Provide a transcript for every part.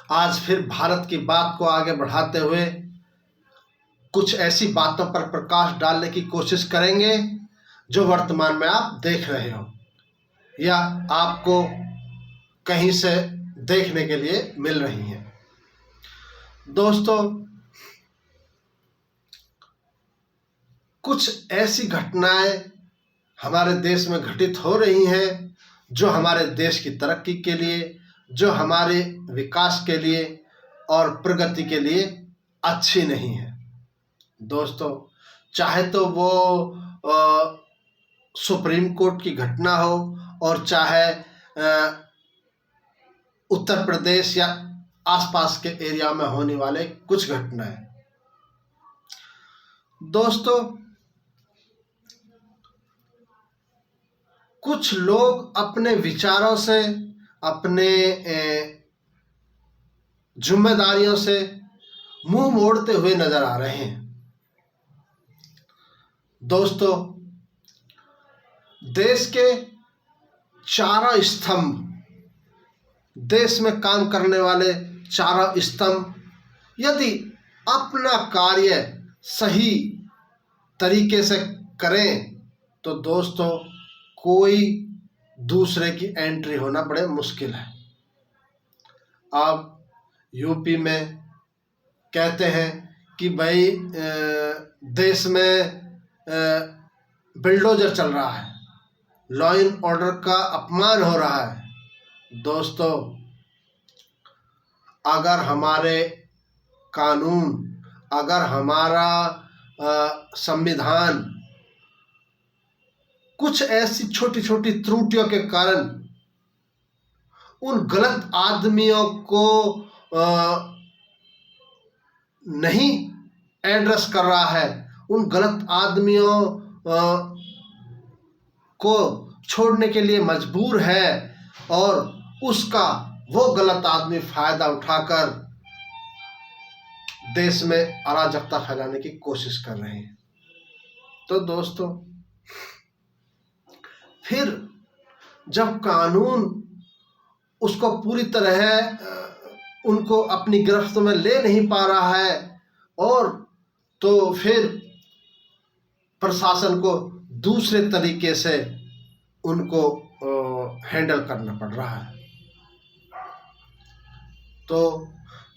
आज फिर भारत की बात को आगे बढ़ाते हुए कुछ ऐसी बातों पर प्रकाश डालने की कोशिश करेंगे जो वर्तमान में आप देख रहे हो या आपको कहीं से देखने के लिए मिल रही हैं। दोस्तों, कुछ ऐसी घटनाएं हमारे देश में घटित हो रही हैं जो हमारे देश की तरक्की के लिए, जो हमारे विकास के लिए और प्रगति के लिए अच्छी नहीं है। दोस्तों, चाहे तो वो सुप्रीम कोर्ट की घटना हो और चाहे उत्तर प्रदेश या आसपास के एरिया में होने वाले कुछ घटनाएं। दोस्तों, कुछ लोग अपने विचारों से, अपने जिम्मेदारियों से मुंह मोड़ते हुए नजर आ रहे हैं। दोस्तों, देश के चारों स्तंभ, देश में काम करने वाले चारों स्तंभ यदि अपना कार्य सही तरीके से करें तो दोस्तों कोई दूसरे की एंट्री होना बड़े मुश्किल है। अब यूपी में कहते हैं कि भाई देश में बिल्डोजर चल रहा है, लॉ एंड ऑर्डर का अपमान हो रहा है। दोस्तों, अगर हमारे कानून, अगर हमारा संविधान कुछ ऐसी छोटी छोटी त्रुटियों के कारण उन गलत आदमियों को नहीं एड्रेस कर रहा है, उन गलत आदमियों को छोड़ने के लिए मजबूर है और उसका वो गलत आदमी फायदा उठाकर देश में अराजकता फैलाने की कोशिश कर रहे हैं, तो दोस्तों फिर जब कानून उसको पूरी तरह उनको अपनी गिरफ्त में ले नहीं पा रहा है और तो फिर प्रशासन को दूसरे तरीके से उनको हैंडल करना पड़ रहा है। तो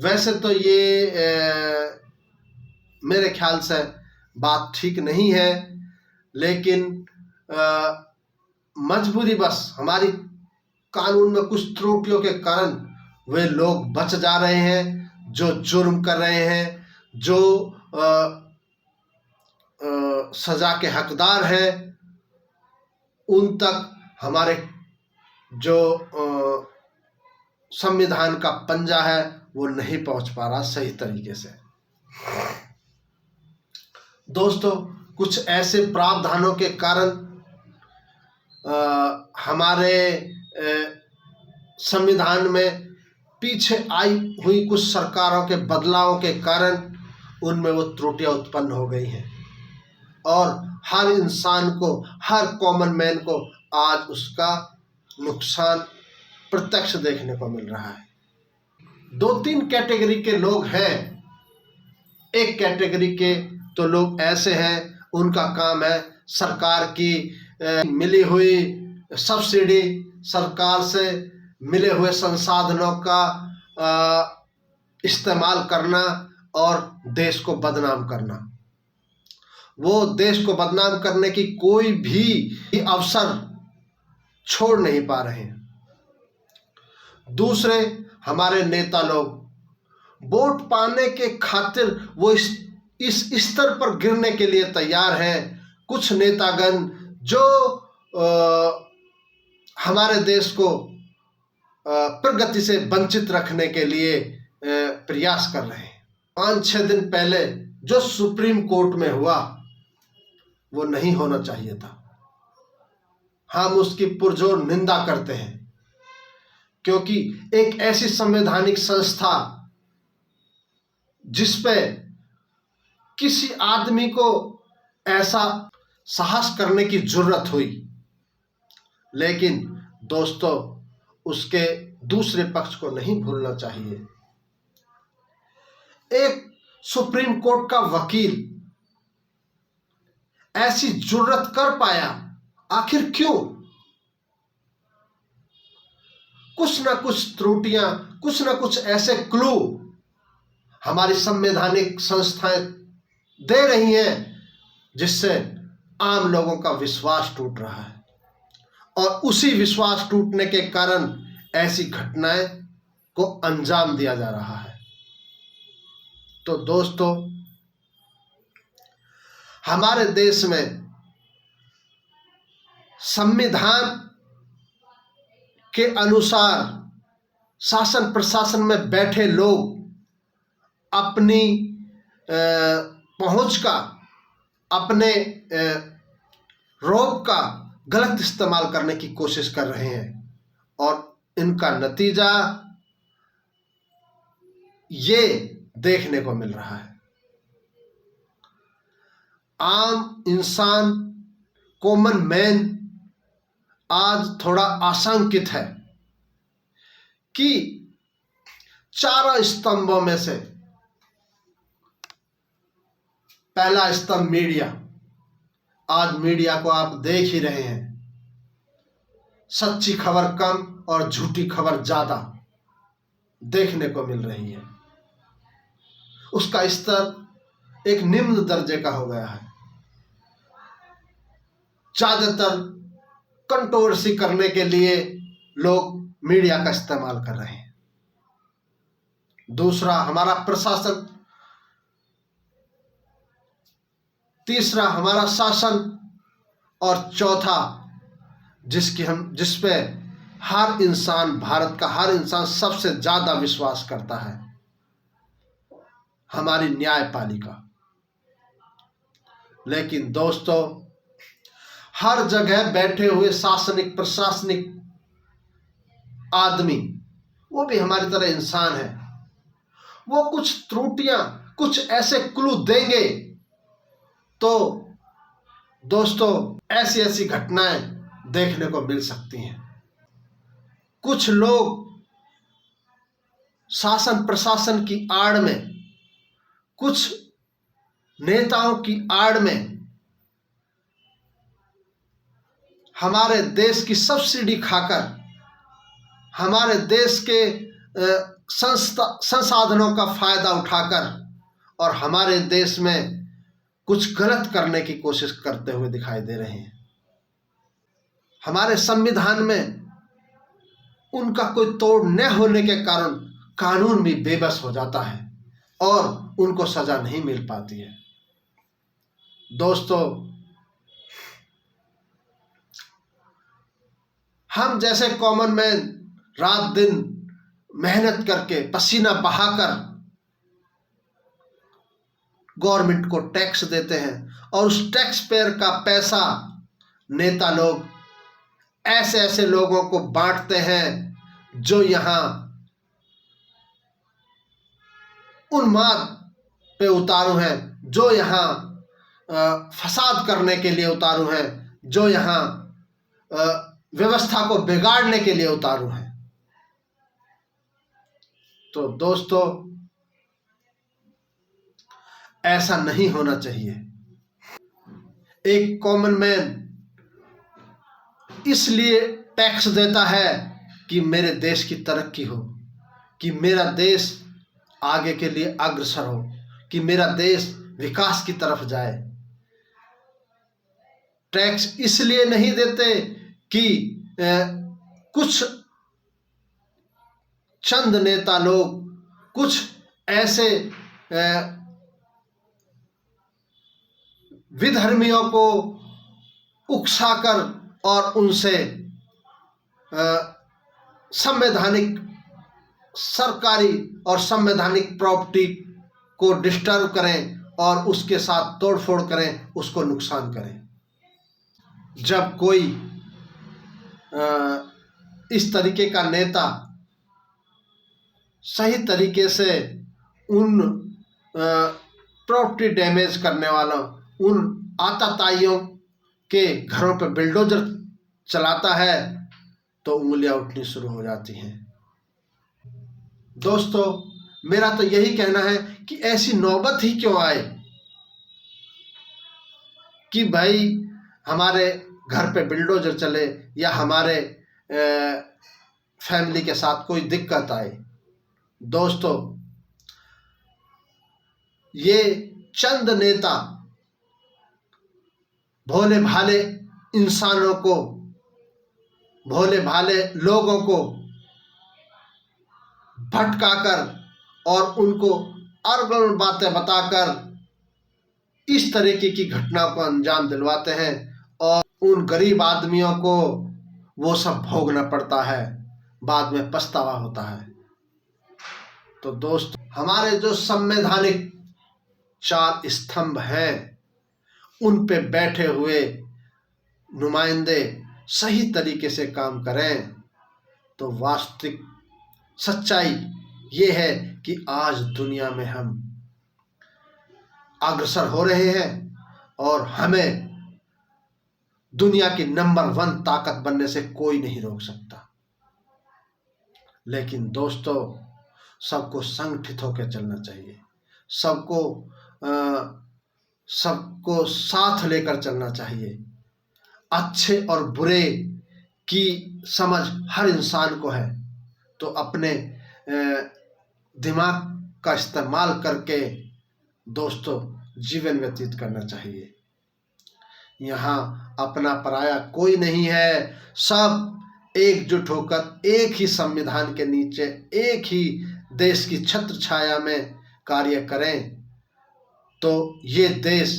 वैसे तो ये मेरे ख्याल से बात ठीक नहीं है, लेकिन मजबूरी बस हमारी कानून में कुछ त्रुटियों के कारण वे लोग बच जा रहे हैं जो जुर्म कर रहे हैं, जो सजा के हकदार हैं। उन तक हमारे जो संविधान का पंजा है वो नहीं पहुंच पा रहा सही तरीके से। दोस्तों, कुछ ऐसे प्रावधानों के कारण हमारे संविधान में पीछे आई हुई कुछ सरकारों के बदलावों के कारण उनमें वो त्रुटियां उत्पन्न हो गई हैं और हर इंसान को, हर कॉमन मैन को आज उसका नुकसान प्रत्यक्ष देखने को मिल रहा है। दो तीन कैटेगरी के लोग हैं। एक कैटेगरी के तो लोग ऐसे हैं, उनका काम है सरकार की मिली हुई सब्सिडी, सरकार से मिले हुए संसाधनों का इस्तेमाल करना और देश को बदनाम करना। वो देश को बदनाम करने की कोई भी अवसर छोड़ नहीं पा रहे हैं। दूसरे हमारे नेता लोग वोट पाने के खातिर वो इस स्तर पर गिरने के लिए तैयार हैं। कुछ नेतागण जो हमारे देश को प्रगति से वंचित रखने के लिए प्रयास कर रहे हैं। 5-6 दिन पहले जो सुप्रीम कोर्ट में हुआ वो नहीं होना चाहिए था। हम उसकी पुरजोर निंदा करते हैं, क्योंकि एक ऐसी संवैधानिक संस्था जिसपे किसी आदमी को ऐसा साहस करने की जरूरत हुई, लेकिन दोस्तों उसके दूसरे पक्ष को नहीं भूलना चाहिए। एक सुप्रीम कोर्ट का वकील ऐसी जुर्रत कर पाया? आखिर क्यों? कुछ ना कुछ त्रुटियां, कुछ ना कुछ ऐसे क्लू हमारी संवैधानिक संस्थाएं दे रही हैं जिससे आम लोगों का विश्वास टूट रहा है, और उसी विश्वास टूटने के कारण ऐसी घटनाएं को अंजाम दिया जा रहा है। तो दोस्तों, हमारे देश में संविधान के अनुसार शासन प्रशासन में बैठे लोग अपनी पहुंच का, अपने रौब का गलत इस्तेमाल करने की कोशिश कर रहे हैं, और इनका नतीजा ये देखने को मिल रहा है। आम इंसान, कॉमन मैन आज थोड़ा आशंकित है कि चारों स्तंभों में से पहला स्तंभ मीडिया, आज मीडिया को आप देख ही रहे हैं, सच्ची खबर कम और झूठी खबर ज्यादा देखने को मिल रही है। उसका स्तर एक निम्न दर्जे का हो गया है। ज्यादातर कंट्रोवर्सी करने के लिए लोग मीडिया का इस्तेमाल कर रहे हैं। दूसरा हमारा प्रशासन, तीसरा हमारा शासन, और चौथा जिसपे हर इंसान, भारत का हर इंसान सबसे ज्यादा विश्वास करता है, हमारी न्यायपालिका। लेकिन दोस्तों, हर जगह बैठे हुए शासनिक प्रशासनिक आदमी, वो भी हमारी तरह इंसान है, वो कुछ त्रुटियां, कुछ ऐसे क्लू देंगे तो दोस्तों ऐसी ऐसी घटनाएं देखने को मिल सकती हैं। कुछ लोग शासन प्रशासन की आड़ में, कुछ नेताओं की आड़ में हमारे देश की सब्सिडी खाकर, हमारे देश के संसाधनों का फायदा उठाकर और हमारे देश में कुछ गलत करने की कोशिश करते हुए दिखाई दे रहे हैं। हमारे संविधान में उनका कोई तोड़ न होने के कारण कानून भी बेबस हो जाता है और उनको सजा नहीं मिल पाती है। दोस्तों, हम जैसे कॉमन मैन रात दिन मेहनत करके, पसीना बहाकर गवर्नमेंट को टैक्स देते हैं, और उस टैक्स पेयर का पैसा नेता लोग ऐसे ऐसे लोगों को बांटते हैं जो यहां उन्माद पे उतारू हैं, जो यहां फसाद करने के लिए उतारू हैं, जो यहां व्यवस्था को बिगाड़ने के लिए उतारू हैं। तो दोस्तों, ऐसा नहीं होना चाहिए। एक कॉमन मैन इसलिए टैक्स देता है कि मेरे देश की तरक्की हो, कि मेरा देश आगे के लिए अग्रसर हो, कि मेरा देश विकास की तरफ जाए। टैक्स इसलिए नहीं देते कि कुछ चंद नेता लोग कुछ ऐसे विधर्मियों को उकसाकर और उनसे संवैधानिक, सरकारी और संवैधानिक प्रॉपर्टी को डिस्टर्ब करें और उसके साथ तोड़फोड़ करें, उसको नुकसान करें। जब कोई इस तरीके का नेता सही तरीके से उन प्रॉपर्टी डैमेज करने वालों, उन आतताइयों के घरों पर बिल्डोजर चलाता है तो उंगलियां उठनी शुरू हो जाती हैं। दोस्तों, मेरा तो यही कहना है कि ऐसी नौबत ही क्यों आए कि भाई हमारे घर पे बिल्डोजर चले या हमारे फैमिली के साथ कोई दिक्कत आए। दोस्तों, ये चंद नेता भोले भाले इंसानों को, भोले भाले लोगों को भटकाकर और उनको अरगड़ बातें बताकर इस तरीके की घटना को अंजाम दिलवाते हैं और उन गरीब आदमियों को वो सब भोगना पड़ता है, बाद में पछतावा होता है। तो दोस्तों, हमारे जो संवैधानिक 4 स्तंभ हैं, उन पे बैठे हुए नुमाइंदे सही तरीके से काम करें तो वास्तविक सच्चाई ये है कि आज दुनिया में हम अग्रसर हो रहे हैं और हमें दुनिया की नंबर 1 ताकत बनने से कोई नहीं रोक सकता। लेकिन दोस्तों, सबको संगठित होकर चलना चाहिए, सबको साथ लेकर चलना चाहिए। अच्छे और बुरे की समझ हर इंसान को है, तो अपने दिमाग का इस्तेमाल करके दोस्तों जीवन व्यतीत करना चाहिए। यहाँ अपना पराया कोई नहीं है, सब एकजुट होकर एक ही संविधान के नीचे, एक ही देश की छत्र छाया में कार्य करें तो ये देश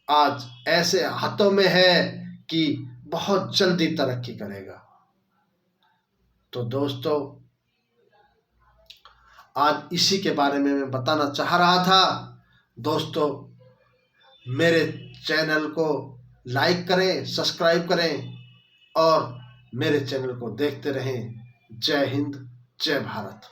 आज ऐसे हाथों में है कि बहुत जल्दी तरक्की करेगा। तो दोस्तों, आज इसी के बारे में मैं बताना चाह रहा था। दोस्तों, मेरे चैनल को लाइक करें, सब्सक्राइब करें और मेरे चैनल को देखते रहें। जय हिंद, जय भारत।